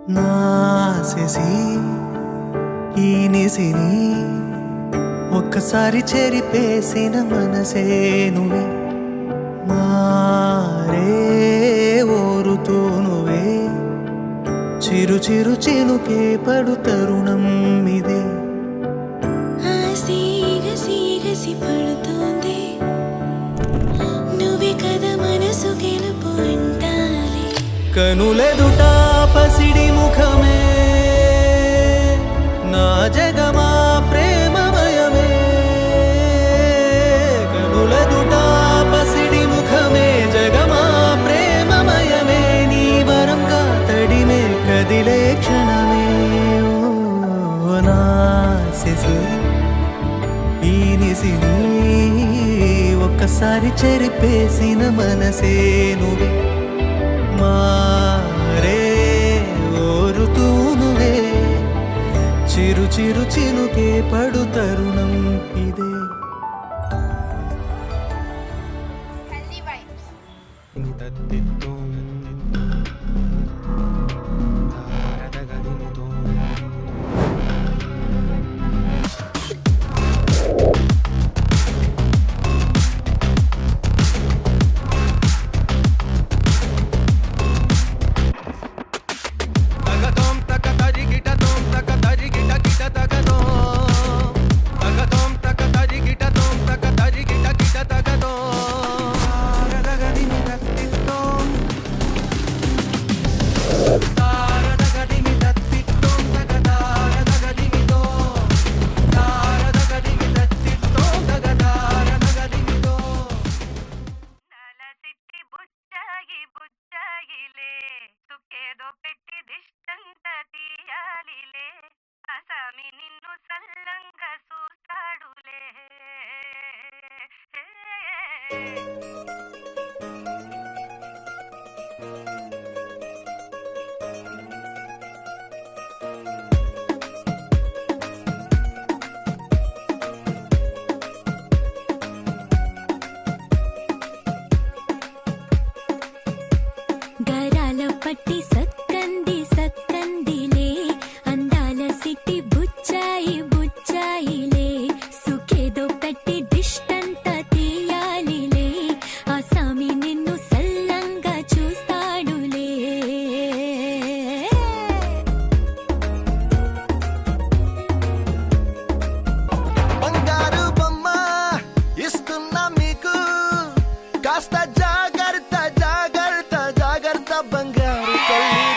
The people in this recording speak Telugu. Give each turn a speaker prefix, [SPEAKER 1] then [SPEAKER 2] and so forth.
[SPEAKER 1] నాసేసి ఈ నిసిని ఒక్కసారి చెరిపేసిన మనసే నువ్వే మారే ఓరుతూ నువ్వే చిరు చిరు చినుకే పడు తరుణం ఇదే
[SPEAKER 2] పడుతోంది నువ్వే కదా మనసు గెలుపు అంటాలి
[SPEAKER 1] కనులెదుట పసిడి ముఖమే నా జగమా ప్రేమమయమే కనులెదుట పసిడి ముఖమే జగమా ప్రేమమయమే నీ వరంగా తడిమే కదిలే క్షణమే ఓ నాసిసి ఈ నిసిని ఒక్కసారి చెరిపేసిన మనసే నువ్వే మారే ఓరుతూ నువ్వే చిరు చిరు చినుకే పడు తరుణం ఇదే
[SPEAKER 3] సుఖేదో పెట్టి దిష్టంత తీయాలిలే అసామి నిన్ను సల్లంగా చూస్తాడులే
[SPEAKER 2] గరాల పట్టి సక్కంది సక్కందిలే అందాల సిట్టి బుచ్చాయి బుచ్చాయిలే సుఖేదో పెట్టి దిష్టంత తీయాలిలే ఆ సామి నిన్ను సల్లంగా చూస్తాడులే
[SPEAKER 4] బంగారు బొమ్మ ఇస్తున్నా మీకు కాస్త జాగ్రత్త జాగ్రత్త జాగ్రత్త బంగారు తల్లి